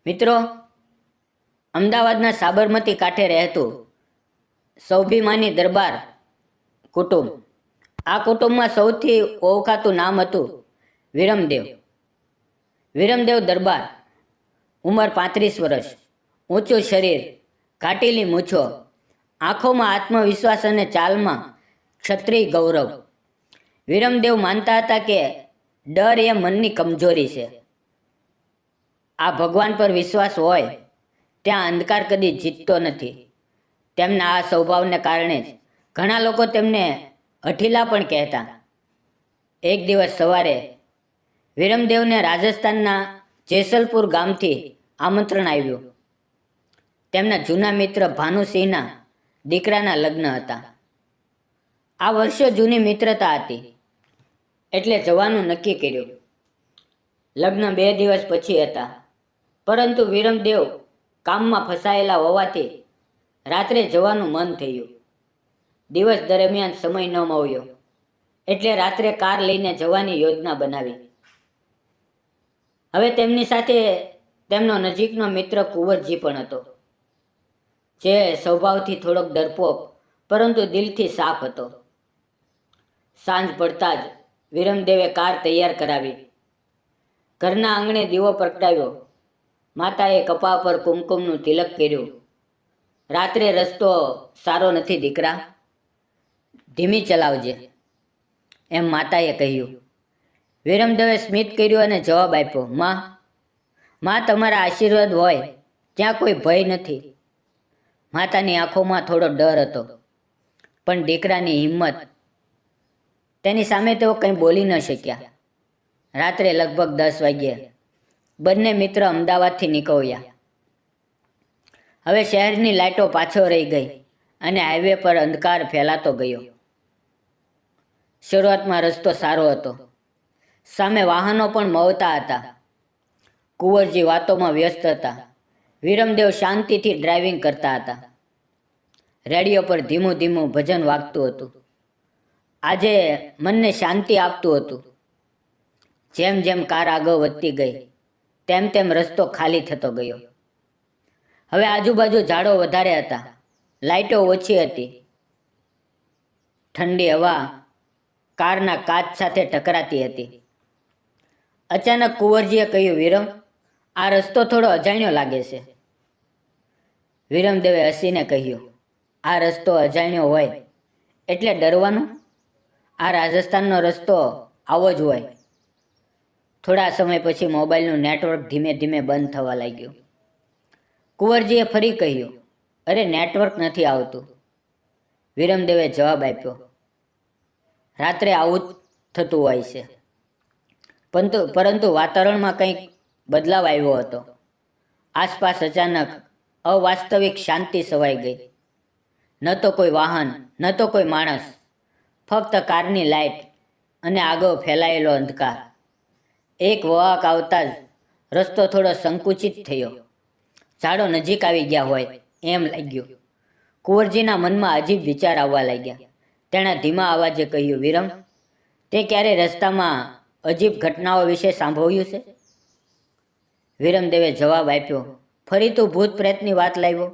મિત્રો, અમદાવાદના સાબરમતી કાંઠે રહેતું સૌભીમાની દરબાર કુટુંબ. આ કુટુંબમાં સૌથી ઓળખાતું નામ હતું વિરમદેવ. વિરમદેવ દરબાર, ઉંમર 35 વર્ષ, ઊંચું શરીર, ઘાટીલી મૂછો, આંખોમાં આત્મવિશ્વાસ અને ચાલમાં ક્ષત્રિય ગૌરવ. વિરમદેવ માનતા હતા કે ડર એ મનની કમજોરી છે. આ ભગવાન પર વિશ્વાસ હોય ત્યાં અંધકાર કદી જીતતો નથી. તેમના આ સ્વભાવને કારણે જ ઘણા લોકો તેમને હઠીલા પણ કહેતા. એક દિવસ સવારે વિરમદેવને રાજસ્થાનના જેસલપુર ગામથી આમંત્રણ આવ્યું. તેમના જૂના મિત્ર ભાનુસિંહના દીકરાના લગ્ન હતા. આ વર્ષો જૂની મિત્રતા હતી એટલે જવાનું નક્કી કર્યું. લગ્ન 2 દિવસ પછી હતા, પરંતુ વિરમદેવ કામમાં ફસાયેલા હોવાથી રાત્રે જવાનું મન થયું. દિવસ દરમિયાન સમય ન મળ્યો એટલે રાત્રે કાર લઈને જવાની યોજના બનાવી. હવે તેમની સાથે તેમનો નજીકનો મિત્ર કુંવરજી પણ હતો, જે સ્વભાવથી થોડોક ડરપોક પરંતુ દિલથી સાફ હતો. સાંજ પડતા જ વિરમદેવે કાર તૈયાર કરાવી. ઘરના આંગણે દીવો પ્રગટાવ્યો. માતાએ કપા પર કુમકુમનું તિલક કર્યું. રાત્રે રસ્તો સારો નથી દીકરા, ધીમી ચલાવજે, એમ માતાએ કહ્યું. વિરમદેવે સ્મિત કર્યું અને જવાબ આપ્યો, માં તમારા આશીર્વાદ હોય ત્યાં કોઈ ભય નથી. માતાની આંખોમાં થોડો ડર હતો, પણ દીકરાની હિંમત, તેની સામે તેઓ કંઈ બોલી ન શક્યા. રાત્રે લગભગ 10 વાગ્યે બંને મિત્ર અમદાવાદથી નીકળ્યા. હવે શહેરની લાઇટો પાછળ રહી ગઈ અને હાઈવે પર અંધકાર ફેલાતો ગયો. શરૂઆતમાં રસ્તો સારો હતો, સામે વાહનો પણ મળતા હતા. કુંવરજી વાતોમાં વ્યસ્ત હતા. વિરમદેવ શાંતિથી ડ્રાઇવિંગ કરતા હતા. રેડિયો પર ધીમું ધીમું ભજન વાગતું હતું. આજે મનને શાંતિ આપતું હતું. જેમ જેમ કાર આગળ વધતી ગઈ તેમ તેમ રસ્તો ખાલી થતો ગયો. હવે આજુબાજુ ઝાડો વધારે હતા, લાઇટો ઓછી હતી. ઠંડી હવા કારના કાચ સાથે ટકરાતી હતી. અચાનક કુંવરજીએ કહ્યું, વિરમ, આ રસ્તો થોડો અજાણ્યો લાગે છે. વિરમદેવે હસીને કહ્યું, આ રસ્તો અજાણ્યો હોય એટલે ડરવાનું? આ રાજસ્થાનનો રસ્તો આવો જ હોય. થોડા સમય પછી મોબાઈલનું નેટવર્ક ધીમે ધીમે બંધ થવા લાગ્યું. કુંવરજીએ ફરી કહ્યું, અરે નેટવર્ક નથી આવતું. વિરમદેવે જવાબ આપ્યો, રાત્રે આવું જ થતું હોય છે. પરંતુ વાતાવરણમાં કંઈક બદલાવ આવ્યો હતો. આસપાસ અચાનક અવાસ્તવિક શાંતિ છવાઈ ગઈ. ન તો કોઈ વાહન, ન તો કોઈ માણસ, ફક્ત કારની લાઇટ અને આગળ ફેલાયેલો અંધકાર. એક વળાંક આવતા જ રસ્તો થોડો સંકુચિત થયો. ઝાડો નજીક આવી ગયા હોય એમ લાગ્યું. કુંવરજીના મનમાં અજીબ વિચાર આવવા લાગ્યા. તેણે ધીમા અવાજે કહ્યું, વિરમ, તે ક્યારે રસ્તામાં અજીબ ઘટનાઓ વિશે સાંભળ્યું છે? વિરમદેવે જવાબ આપ્યો, ફરી તું ભૂત પ્રેતની વાત લાવ્યો?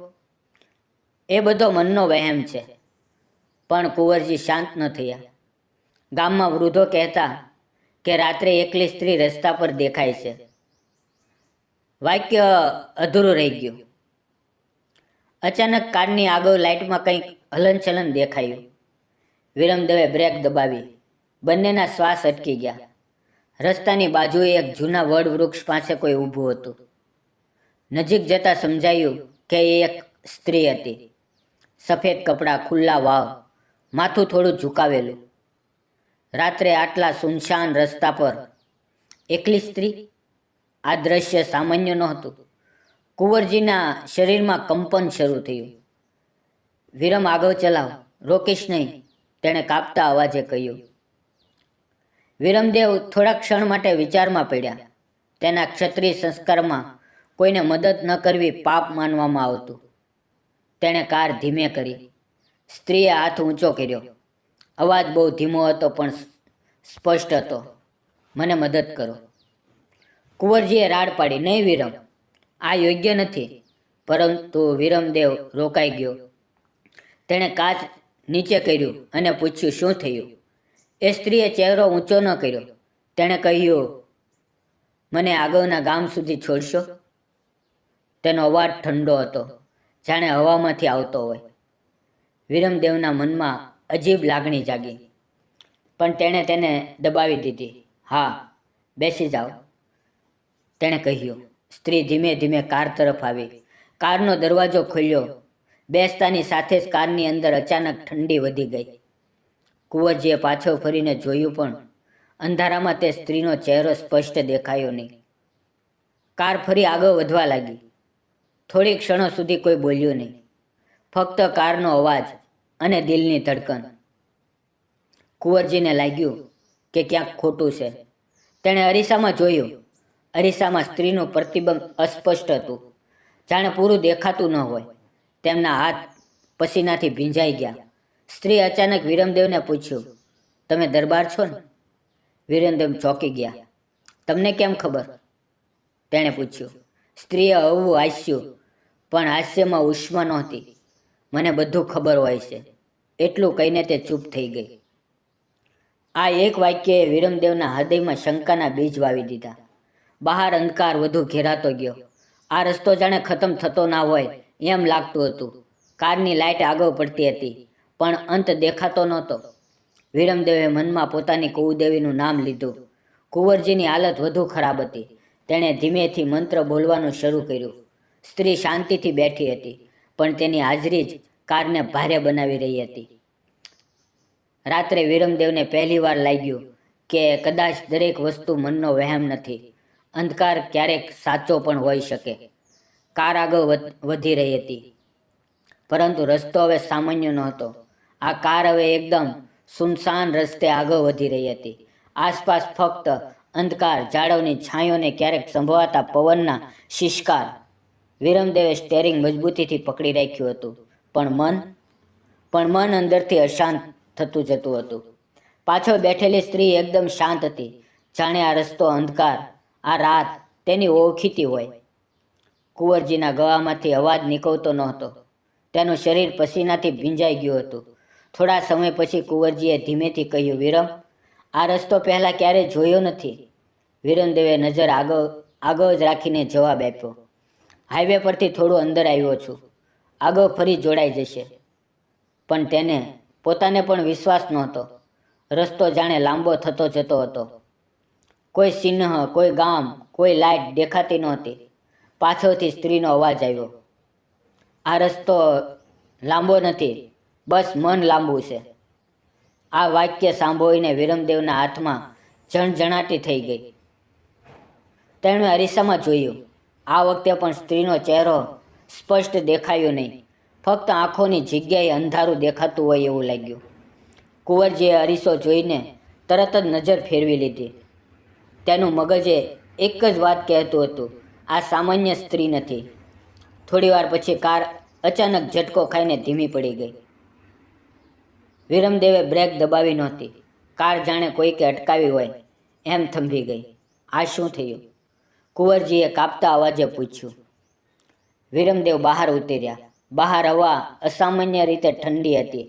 એ બધો મનનો વહેમ છે. પણ કુંવરજી શાંત ન થયા. ગામમાં વૃદ્ધો કહેતા કે રાત્રે એકલી સ્ત્રી રસ્તા પર દેખાય છે. વાક્ય અધૂરું રહી ગયું. અચાનક કારની આગળ લાઇટમાં કંઈક હલનચલન દેખાયું. વિરમદેવે બ્રેક દબાવી. બંનેના શ્વાસ અટકી ગયા. રસ્તાની બાજુએ એક જૂના વડ વૃક્ષ પાસે કોઈ ઊભું હતું. નજીક જતાં સમજાયું કે એ એક સ્ત્રી હતી. સફેદ કપડાં, ખુલ્લા વાળ, માથું થોડું ઝુકાવેલું. રાત્રે આટલા સુનસાન રસ્તા પર એકલી સ્ત્રી? આ દ્રશ્ય સામાન્ય નહોતું. કુંવરજીના શરીરમાં કંપન શરૂ થયું. વિરમ, આગળ ચલાવ, રોકીશ નહીં, તેણે કાપતા અવાજે કહ્યું. વિરમદેવ થોડા ક્ષણ માટે વિચારમાં પડ્યા. તેના ક્ષત્રિય સંસ્કારમાં કોઈને મદદ ન કરવી પાપ માનવામાં આવતું. તેણે કાર ધીમે કરી. સ્ત્રીએ હાથ ઊંચો કર્યો. અવાજ બહુ ધીમો હતો પણ સ્પષ્ટ હતો, મને મદદ કરો. કુંવરજીએ રાડ પાડી, નહીં વિરમ, આ યોગ્ય નથી. પરંતુ વિરમદેવ રોકાઈ ગયો. તેણે કાચ નીચે કર્યું અને પૂછ્યું, શું થયું? એ સ્ત્રીએ ચહેરો ઊંચો ન કર્યો. તેણે કહ્યું, મને આગળના ગામ સુધી છોડશો? તેનો અવાજ ઠંડો હતો, જાણે હવામાંથી આવતો હોય. વિરમદેવના મનમાં અજીબ લાગણી જાગી, પણ તેણે તેને દબાવી દીધી. હા, બેસી જાઓ, તેણે કહ્યું. સ્ત્રી ધીમે ધીમે કાર તરફ આવી. કારનો દરવાજો ખોલ્યો. બેસતાની સાથે જ કારની અંદર અચાનક ઠંડી વધી ગઈ. કુંવરજીએ પાછળ ફરીને જોયું, પણ અંધારામાં તે સ્ત્રીનો ચહેરો સ્પષ્ટ દેખાયો નહીં. કાર ફરી આગળ વધવા લાગી. થોડી ક્ષણો સુધી કોઈ બોલ્યું નહીં, ફક્ત કારનો અવાજ અને દિલની ધડકન. કુંવરજીને લાગ્યું કે ક્યાંક ખોટું છે. તેણે અરીસામાં જોયું. અરીસામાં સ્ત્રીનું પ્રતિબિંબ અસ્પષ્ટ હતું, જાણે પૂરું દેખાતું ન હોય. તેમના હાથ પસીનાથી ભીંજાઈ ગયા. સ્ત્રી અચાનક વિરમદેવને પૂછ્યું, તમે દરબાર છો ને? વિરમદેવ ચોંકી ગયા. તમને કેમ ખબર? તેણે પૂછ્યું. સ્ત્રીએ હળવું હાસ્યું, પણ હાસ્યમાં ઉષ્મા નહોતી. મને બધું ખબર હોય છે, એટલું કહીને તે ચૂપ થઈ ગઈ. આ એક વાક્યએ વિરમદેવના હૃદયમાં શંકાના બીજ વાવી દીધા. બહાર અંધકાર વધુ ઘેરાતો ગયો. આ રસ્તો જાણે ખતમ થતો ના હોય એમ લાગતું હતું. કારની લાઇટ આગળ પડતી હતી, પણ અંત દેખાતો નહોતો. વિરમદેવે મનમાં પોતાની કુળદેવીનું નામ લીધું. કુંવરજીની હાલત વધુ ખરાબ હતી. તેણે ધીમેથી મંત્ર બોલવાનું શરૂ કર્યું. સ્ત્રી શાંતિથી બેઠી હતી, પણ તેની હાજરી જ કારને ભારે બનાવી રહી હતી. રાત્રે વિરમદેવને પહેલીવાર લાગ્યું કે કદાચ દરેક વસ્તુ મનનો વહેમ નથી. અંધકાર ક્યારેક સાચો પણ હોઈ શકે. કાર આગળ વધી રહી હતી, પરંતુ રસ્તો હવે સામાન્ય નહોતો. આ કાર હવે એકદમ સુનસાન રસ્તે આગળ વધી રહી હતી. આસપાસ ફક્ત અંધકાર, ઝાડવની છાંયોને ક્યારેક સંભવાતા પવનના શિષ્કાર. વિરમદેવે સ્ટેરિંગ મજબૂતીથી પકડી રાખ્યું હતું, પણ મન અંદરથી અશાંત થતું જતું હતું. પાછળ બેઠેલી સ્ત્રી એકદમ શાંત હતી, જાણે આ રસ્તો, અંધકાર, આ રાત તેની ઓળખીતી હોય. કુંવરજીના ગળામાંથી અવાજ નીકળતો નહોતો. તેનું શરીર પસીનાથી ભીંજાઈ ગયું હતું. થોડા સમય પછી કુંવરજીએ ધીમેથી કહ્યું, વિરમ, આ રસ્તો પહેલાં ક્યારેય જોયો નથી. વિરમદેવે નજર આગળ જ રાખીને જવાબ આપ્યો, હાઈવે પરથી થોડું અંદર આવ્યો છું. આગળ ફરી જોડાઈ જશે. પણ તેને પોતાને પણ વિશ્વાસ નહોતો. રસ્તો જાણે લાંબો થતો જતો હતો. કોઈ ચિહ્ન, કોઈ ગામ, કોઈ લાઇટ દેખાતી નહોતી. પાછળથી સ્ત્રીનો અવાજ આવ્યો, આ રસ્તો લાંબો નથી, બસ મન લાંબુ છે. આ વાક્ય સાંભળીને વિરમદેવના હાથમાં જણજણાટી થઈ ગઈ. તેણે અરીસામાં જોયું. આ વખતે પણ સ્ત્રીનો ચહેરો સ્પષ્ટ દેખાયો નહીં. ફક્ત આંખોની જગ્યાએ અંધારું દેખાતું હોય એવું લાગ્યું. કુંવરજીએ અરીસો જોઈને તરત જ નજર ફેરવી લીધી. તેનું મગજે એક જ વાત કહેતું હતું, આ સામાન્ય સ્ત્રી નથી. થોડીવાર પછી કાર અચાનક ઝટકો ખાઈને ધીમી પડી ગઈ. વિરમદેવે બ્રેક દબાવી નહોતી. કાર જાણે કોઈકે અટકાવી હોય એમ થંભી ગઈ. આ શું થયું? કુંવરજીએ કાપતા અવાજે પૂછ્યું. વિરમદેવ બહાર ઉતર્યા. બહાર હવા અસામાન્ય રીતે ઠંડી હતી.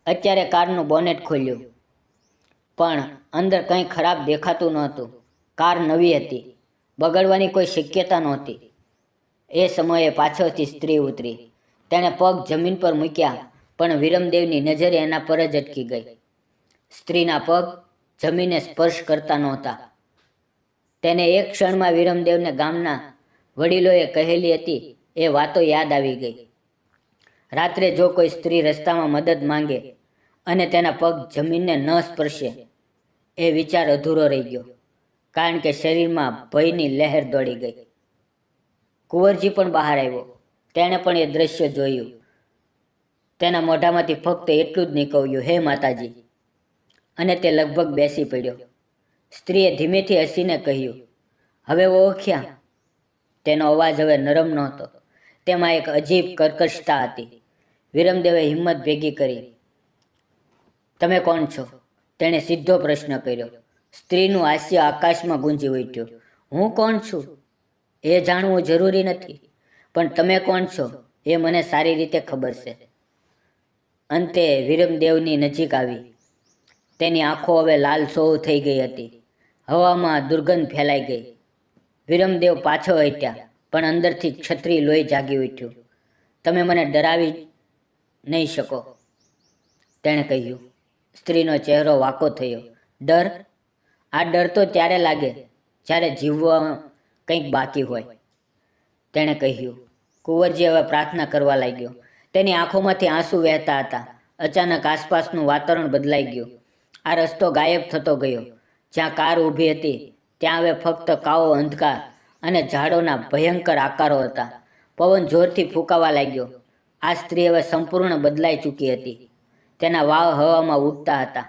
અત્યારે કારનું બોનેટ ખોલ્યું, પણ અંદર કંઈ ખરાબ દેખાતું નહોતું. કાર નવી હતી, બગડવાની કોઈ શક્યતા નહોતી. એ સમયે પાછળથી સ્ત્રી ઉતરી. તેણે પગ જમીન પર મૂક્યા, પણ વિરમદેવની નજરે એના પર જ અટકી ગઈ. સ્ત્રીના પગ જમીને સ્પર્શ કરતા નહોતા. તેને એક ક્ષણમાં વિરમદેવને ગામના વડીલોએ કહેલી હતી એ વાતો યાદ આવી ગઈ. રાત્રે જો કોઈ સ્ત્રી રસ્તામાં મદદ માંગે અને તેના પગ જમીનને ન સ્પર્શે, એ વિચાર અધૂરો રહી ગયો, કારણ કે શરીરમાં ભયની લહેર દોડી ગઈ. કુંવરજી પણ બહાર આવ્યો. તેણે પણ એ દ્રશ્ય જોયું. તેના મોઢામાંથી ફક્ત એટલું જ નીકળ્યું, હે માતાજી, અને તે લગભગ બેસી પડ્યો. સ્ત્રીએ ધીમેથી હસીને કહ્યું, હવે ઓળખ્યા? તેનો અવાજ હવે નરમ નહોતો. તેમાં એક અજીબ કર્કશતા હતી. વિરમદેવે હિંમત ભેગી કરી. તમે કોણ છો? તેણે સીધો પ્રશ્ન કર્યો. સ્ત્રીનું હાસ્ય આકાશમાં ગુંજી ઉઠ્યું. હું કોણ છું? એ જાણવું જરૂરી નથી, પણ તમે કોણ છો એ મને સારી રીતે ખબર છે. અંતે વીરમદેવની નજીક આવી. તેની આંખો હવે લાલસોહ થઈ ગઈ હતી. હવામાં દુર્ગંધ ફેલાઈ ગઈ. વીરમદેવ પાછો હટ્યા, પણ અંદરથી ક્ષત્રિય લોહી જાગી ઉઠ્યું. તમે મને ડરાવી નહીં શકો, તેણે કહ્યું. સ્ત્રીનો ચહેરો વાંકો થયો. ડર? આ ડર તો ત્યારે લાગે જ્યારે જીવવા કંઈક બાકી હોય, તેણે કહ્યું. કુંવરજી હવે પ્રાર્થના કરવા લાગ્યો. તેની આંખોમાંથી આંસુ વહેતા હતા. અચાનક આસપાસનું વાતાવરણ બદલાઈ ગયું. આ રસ્તો ગાયબ થતો ગયો. જ્યાં કાર ઊભી હતી ત્યાં હવે ફક્ત કાળો અંધકાર અને ઝાડોના ભયંકર આકારો હતા. પવન જોરથી ફૂંકાવા લાગ્યો. આ સ્ત્રી હવે સંપૂર્ણ બદલાઈ ચૂકી હતી. તેના વાળ હવામાં ઉડતા હતા,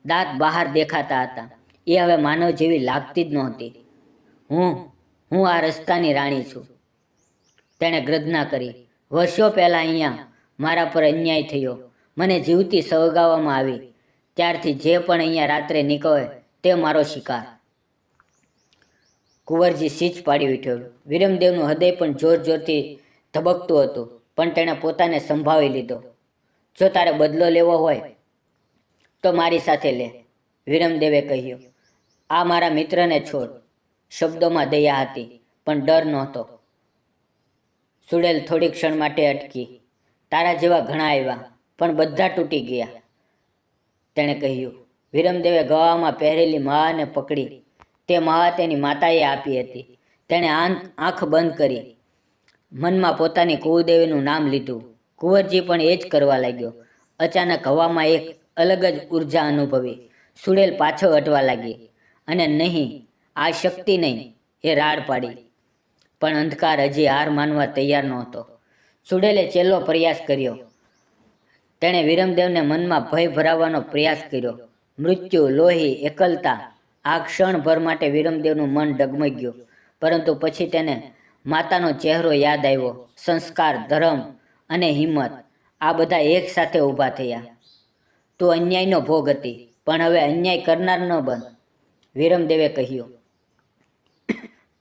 દાંત બહાર દેખાતા હતા. એ હવે માનવ જેવી લાગતી જ નહોતી. હું આ રસ્તાની રાણી છું, તેણે ગર્જના કરી. વર્ષો પહેલાં અહીંયા મારા પર અન્યાય થયો. મને જીવતી સળગાવવામાં આવી. ત્યારથી જે પણ અહીંયા રાત્રે નીકળે તે મારો શિકાર. કુંવરજી સીચ પાડી ઉઠ્યો. વીરમદેવનું હૃદય પણ જોર જોરથી ધબકતું હતું, પણ તેણે પોતાને સંભાળી લીધો. જો તારે બદલો લેવો હોય તો મારી સાથે લે, વીરમદેવે કહ્યું. આ મારા મિત્રને છોડ. શબ્દોમાં દયા હતી, પણ ડર નહોતો. સુડેલ થોડી ક્ષણ માટે અટકી. તારા જેવા ઘણા આવ્યા, પણ બધા તૂટી ગયા, તેણે કહ્યું. વીરમદેવે ગળામાં પહેરેલી માળાને પકડી. તે માળા તેની માતાએ આપી હતી. તેણે આંખ બંધ કરી, મનમાં પોતાની કુળદેવીનું નામ લીધું. કુંવરજી પણ એ જ કરવા લાગ્યો. અચાનક હવામાં એક અલગ જ ઉર્જા અનુભવી. સુડેલ પાછળ હટવા લાગી. અને નહીં, આ શક્તિ નહીં, એ રાડ પાડી. પણ અંધકાર હજી હાર માનવા તૈયાર નહોતો. સુડેલે છેલ્લો પ્રયાસ કર્યો. તેણે વીરમદેવને મનમાં ભય ભરાવવાનો પ્રયાસ કર્યો. મૃત્યુ, લોહી, એકલતા. આ ક્ષણભર માટે વીરમદેવનું મન ડગમગ્યું. પરંતુ પછી તેને માતાનો ચહેરો યાદ આવ્યો. સંસ્કાર, ધર્મ અને હિંમત, આ બધા એક સાથે ઊભા થયા. તું અન્યાયનો ભોગ હતી, પણ હવે અન્યાય કરનાર ન બન, વીરમદેવે કહ્યું.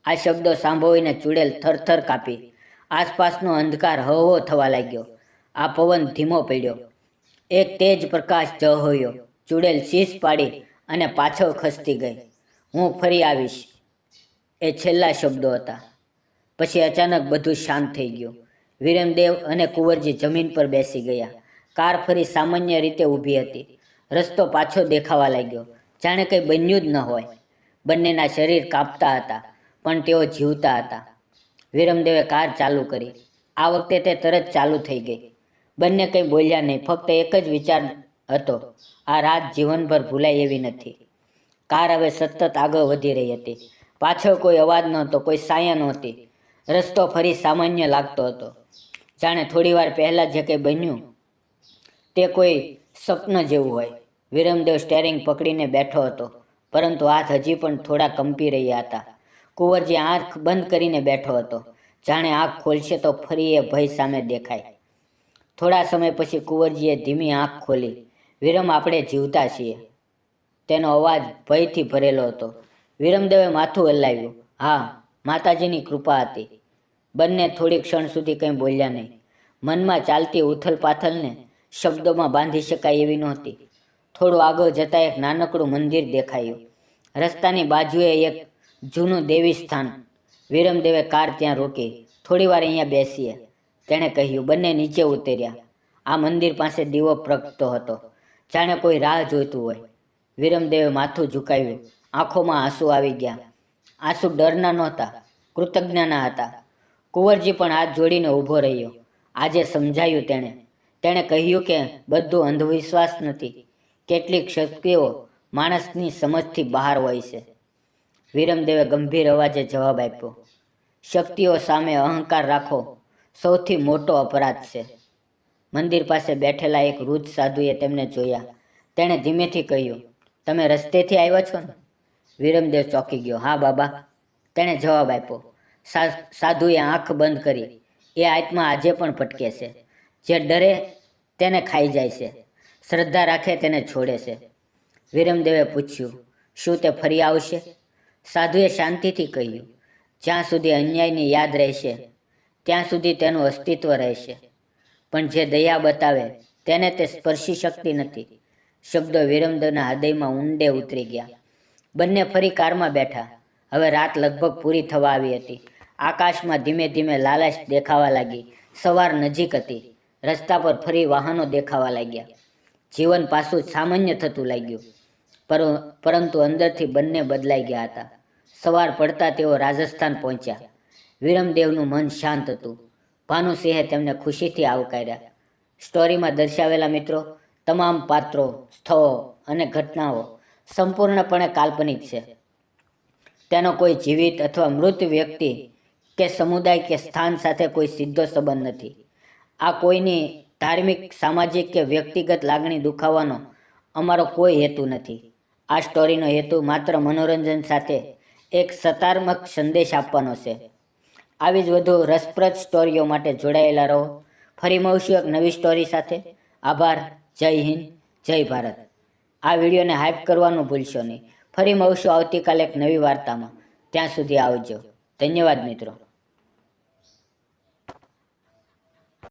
આ શબ્દો સાંભળીને ચુડેલ થરથર કાપી. આસપાસનો અંધકાર હળવો થવા લાગ્યો. આ પવન ધીમો પડ્યો. એક તેજ પ્રકાશ ઝળહળ્યો. ચુડેલ શીશ પાડી અને પાછળ ખસતી ગઈ. હું ફરી આવીશ, એ છેલ્લા શબ્દો હતા. પછી અચાનક બધું શાંત થઈ ગયું. વીરમદેવ અને કુંવરજી જમીન પર બેસી ગયા. કાર ફરી સામાન્ય રીતે ઊભી હતી. રસ્તો પાછો દેખાવા લાગ્યો, જાણે કંઈ બન્યું જ ન હોય. બંનેના શરીર કાપતા હતા, પણ તેઓ જીવતા હતા. વીરમદેવે કાર ચાલુ કરી. આ વખતે તે તરત ચાલુ થઈ ગઈ. બંને કંઈ બોલ્યા નહીં, ફક્ત એક જ વિચાર હતો. આ રાત જીવનભર ભૂલાય એવી નથી. કાર હવે સતત આગળ વધી રહી હતી. પાછળ કોઈ અવાજ નહોતો, કોઈ છાયા નહોતી. રસ્તો ફરી સામાન્ય લાગતો હતો, જાણે થોડીવાર પહેલાં જે કંઈ બન્યું તે કોઈ સ્વપ્ન જેવું હોય. વીરમદેવ સ્ટેરિંગ પકડીને બેઠો હતો, પરંતુ હાથ હજી પણ થોડા કંપી રહ્યા હતા. કુંવરજી આંખ બંધ કરીને બેઠો હતો, જાણે આંખ ખોલશે તો ફરી એ ભય સામે દેખાય. થોડા સમય પછી કુંવરજીએ ધીમી આંખ ખોલી. વીરમ, આપણે જીવતા છીએ, તેનો અવાજ ભયથી ભરેલો હતો. વીરમદેવે માથું હલાવ્યું. હા, માતાજીની કૃપા હતી. બંને થોડી ક્ષણ સુધી કંઈ બોલ્યા નહીં. મનમાં ચાલતી ઉથલપાથલને શબ્દોમાં બાંધી શકાય એવી નહોતી. થોડું આગળ જતાં એક નાનકડું મંદિર દેખાયું. રસ્તાની બાજુએ એક જૂનું દેવી સ્થાન. વીરમદેવે કાર ત્યાં રોકી. થોડીવાર અહીંયા બેસીએ, તેણે કહ્યું. બંને નીચે ઉતર્યા. આ મંદિર પાસે દીવો પ્રગટતો હતો, જાણે કોઈ રાહ જોઈતું હોય. વીરમદેવે માથું ઝુકાવ્યું. આંખોમાં આંસુ આવી ગયા. આંસુ ડરના નહોતા, કૃતજ્ઞના હતા. કુંવરજી પણ હાથ જોડીને ઊભો રહ્યો. આજે સમજાયું તેણે કહ્યું કે બધું અંધવિશ્વાસ નથી. કેટલીક શક્તિઓ માણસની સમજથી બહાર હોય છે. વીરમદેવે ગંભીર અવાજે જવાબ આપ્યો. શક્તિઓ સામે અહંકાર રાખવો સૌથી મોટો અપરાધ છે. મંદિર પાસે બેઠેલા એક વૃદ્ધ સાધુએ તેમને જોયા. તેણે ધીમેથી કહ્યું, તમે રસ્તેથી આવ્યા છો ને? વીરમદેવ ચોંકી ગયો. હા બાબા, તેણે જવાબ આપ્યો. સાધુએ આંખ બંધ કરી. એ આત્મા આજે પણ ભટકે છે. જે ડરે તેને ખાઈ જાય છે, શ્રદ્ધા રાખે તેને છોડે છે. વીરમદેવે પૂછ્યું, શું તે ફરી આવશે? સાધુએ શાંતિથી કહ્યું, જ્યાં સુધી અન્યાયની યાદ રહેશે ત્યાં સુધી તેનું અસ્તિત્વ રહેશે, પણ જે દયા બતાવે તેને તે સ્પર્શી શકતી નથી. શબ્દો વિરમદેવના હૃદયમાં ઊંડે ઉતરી ગયા. બંને ફરી કારમાં બેઠા. હવે રાત લગભગ પૂરી થવા આવી હતી. આકાશમાં ધીમે ધીમે લાલાશ દેખાવા લાગી. સવાર નજીક હતી. રસ્તા પર ફરી વાહનો દેખાવા લાગ્યા. જીવન પાછું સામાન્ય થતું લાગ્યું. પરંતુ અંદરથી બંને બદલાઈ ગયા હતા. સવાર પડતા તેઓ રાજસ્થાન પહોંચ્યા. વિરમદેવનું મન શાંત હતું. ભાનુસિંહે તેમને ખુશીથી આવકાર્યા. સ્ટોરીમાં દર્શાવેલા મિત્રો તમામ પાત્રો, સ્થળો અને ઘટનાઓ સંપૂર્ણપણે કાલ્પનિક છે. તેનો કોઈ જીવિત અથવા મૃત વ્યક્તિ કે સમુદાય કે સ્થાન સાથે કોઈ સીધો સંબંધ નથી. આ કોઈની ધાર્મિક, સામાજિક કે વ્યક્તિગત લાગણી દુખાવવાનો અમારો કોઈ હેતુ નથી. આ સ્ટોરીનો હેતુ માત્ર મનોરંજન સાથે એક સકારાત્મક સંદેશ આપવાનો છે. આવી જ વધુ રસપ્રદ સ્ટોરીઓ માટે જોડાયેલા રહો. ફરી મળશું એક નવી સ્ટોરી સાથે. આભાર. જય હિન્દ, જય ભારત. આ વિડીયોને હાઈપ કરવાનું ભૂલશો નહીં. ફરી મળશું આવતીકાલે એક નવી વાર્તામાં. ત્યાં સુધી આવજો. ધન્યવાદ મિત્રો.